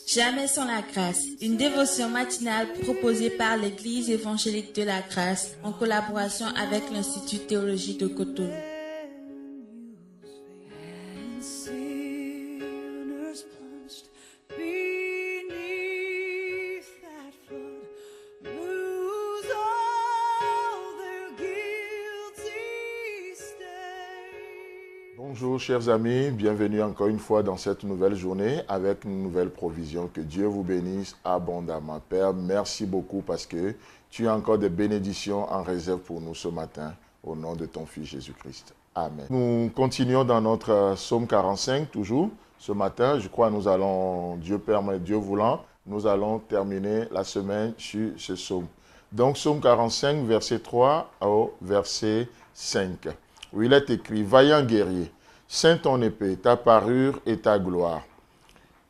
Jamais sans la grâce, une dévotion matinale proposée par l'Église évangélique de la grâce en collaboration avec l'Institut théologique de Cotonou. Bonjour chers amis, bienvenue encore une fois dans cette nouvelle journée avec une nouvelle provision. Que Dieu vous bénisse abondamment. Père, merci beaucoup parce que tu as encore des bénédictions en réserve pour nous ce matin au nom de ton Fils Jésus-Christ. Amen. Nous continuons dans notre psaume 45 toujours. Ce matin, je crois nous allons, Dieu permet, Dieu voulant, nous allons terminer la semaine sur ce psaume. Donc psaume 45, verset 3 au verset 5. Où il est écrit, « Vaillant guerrier, ceins ton épée, ta parure et ta gloire.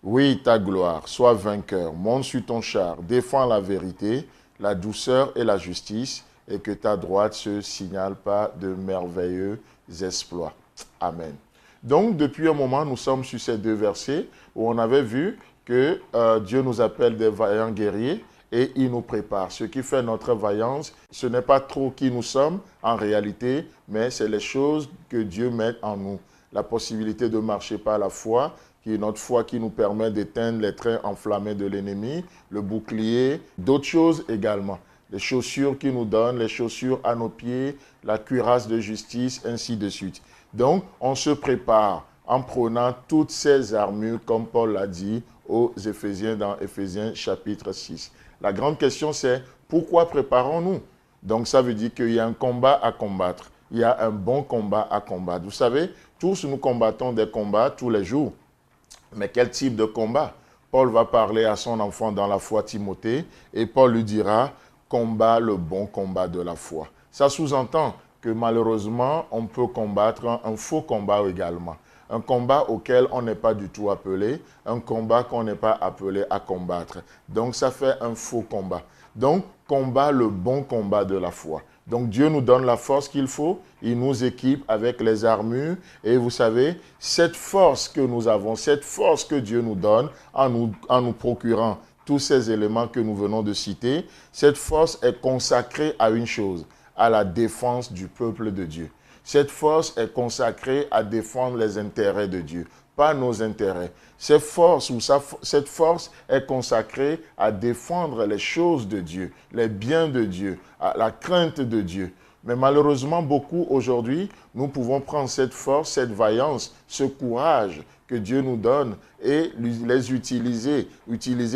Oui, ta gloire, sois vainqueur, monte sur ton char, défends la vérité, la douceur et la justice, et que ta droite se signale par de merveilleux exploits. » Amen. Donc, depuis un moment, nous sommes sur ces deux versets où on avait vu que Dieu nous appelle des vaillants guerriers, et il nous prépare. Ce qui fait notre vaillance, ce n'est pas trop qui nous sommes en réalité, mais c'est les choses que Dieu met en nous. La possibilité de marcher par la foi, qui est notre foi qui nous permet d'éteindre les traits enflammés de l'ennemi, le bouclier, d'autres choses également. Les chaussures qu'il nous donne, les chaussures à nos pieds, la cuirasse de justice, ainsi de suite. Donc, on se prépare en prenant toutes ces armures, comme Paul l'a dit aux Éphésiens dans Éphésiens chapitre 6. La grande question, c'est pourquoi préparons-nous? Donc, ça veut dire qu'il y a un combat à combattre. Il y a un bon combat à combattre. Vous savez, tous nous combattons des combats tous les jours. Mais quel type de combat? Paul va parler à son enfant dans la foi Timothée et Paul lui dira « combat le bon combat de la foi ». Ça sous-entend que malheureusement, on peut combattre un faux combat également. Un combat auquel on n'est pas du tout appelé, un combat qu'on n'est pas appelé à combattre. Donc, ça fait un faux combat. Donc, combat le bon combat de la foi. Donc, Dieu nous donne la force qu'il faut, il nous équipe avec les armures. Et vous savez, cette force que nous avons, cette force que Dieu nous donne en nous procurant tous ces éléments que nous venons de citer, cette force est consacrée à une chose, à la défense du peuple de Dieu. Cette force est consacrée à défendre les intérêts de Dieu, pas nos intérêts. Cette force est consacrée à défendre les choses de Dieu, les biens de Dieu, à la crainte de Dieu. Mais malheureusement, beaucoup aujourd'hui, nous pouvons prendre cette force, cette vaillance, ce courage que Dieu nous donne et les utiliser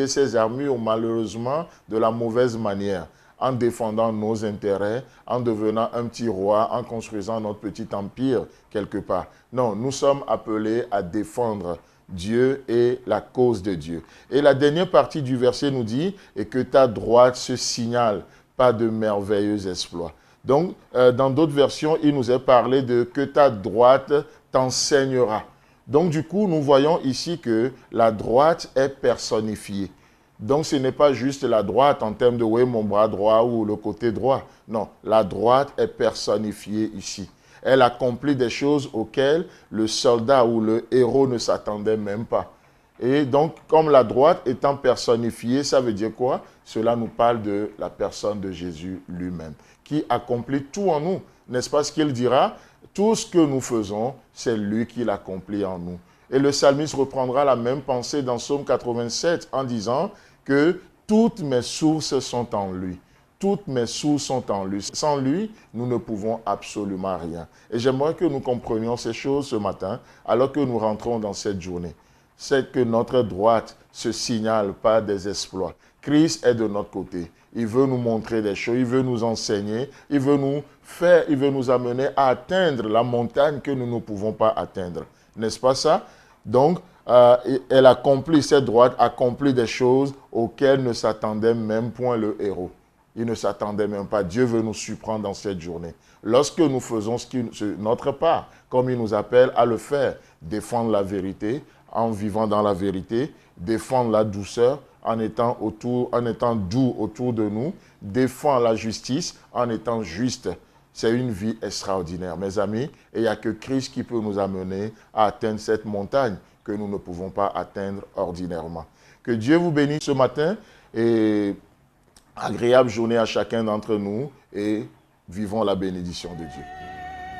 ces armures malheureusement de la mauvaise manière, en défendant nos intérêts, en devenant un petit roi, en construisant notre petit empire quelque part. Non, nous sommes appelés à défendre Dieu et la cause de Dieu. Et la dernière partie du verset nous dit « Et que ta droite se signale par de merveilleux exploits ». Donc, dans d'autres versions, il nous est parlé de « que ta droite t'enseignera ». Donc, du coup, nous voyons ici que la droite est personnifiée. Donc, ce n'est pas juste la droite en termes de « oui, mon bras droit » ou le côté droit. Non, la droite est personnifiée ici. Elle accomplit des choses auxquelles le soldat ou le héros ne s'attendait même pas. Et donc, comme la droite étant personnifiée, ça veut dire quoi? Cela nous parle de la personne de Jésus lui-même, qui accomplit tout en nous. N'est-ce pas ce qu'il dira? Tout ce que nous faisons, c'est lui qui l'accomplit en nous. Et le psalmiste reprendra la même pensée dans Psaume 87 en disant que toutes mes sources sont en lui. Toutes mes sources sont en lui. Sans lui, nous ne pouvons absolument rien. Et j'aimerais que nous comprenions ces choses ce matin, alors que nous rentrons dans cette journée. C'est que notre droite se signale par des exploits. Christ est de notre côté. Il veut nous montrer des choses, il veut nous enseigner, il veut nous amener à atteindre la montagne que nous ne pouvons pas atteindre. N'est-ce pas ça? Donc, elle accomplit, cette droite accomplit des choses auxquelles ne s'attendait même point le héros. Il ne s'attendait même pas. Dieu veut nous surprendre dans cette journée. Lorsque nous faisons notre part, comme il nous appelle à le faire, défendre la vérité en vivant dans la vérité, défendre la douceur en étant doux autour de nous, défendre la justice en étant juste. C'est une vie extraordinaire, mes amis, et il n'y a que Christ qui peut nous amener à atteindre cette montagne que nous ne pouvons pas atteindre ordinairement. Que Dieu vous bénisse ce matin et agréable journée à chacun d'entre nous et vivons la bénédiction de Dieu.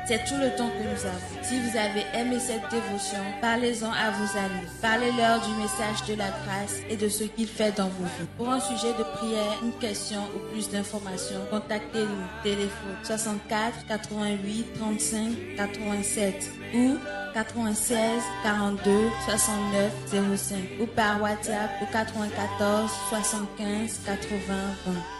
C'est tout le temps que nous avons. Si vous avez aimé cette dévotion, parlez-en à vos amis. Parlez-leur du message de la grâce et de ce qu'il fait dans vos vies. Pour un sujet de prière, une question ou plus d'informations, contactez-nous. Téléphone 64 88 35 87 ou 96 42 69 05 ou par WhatsApp au 94 75 80 20.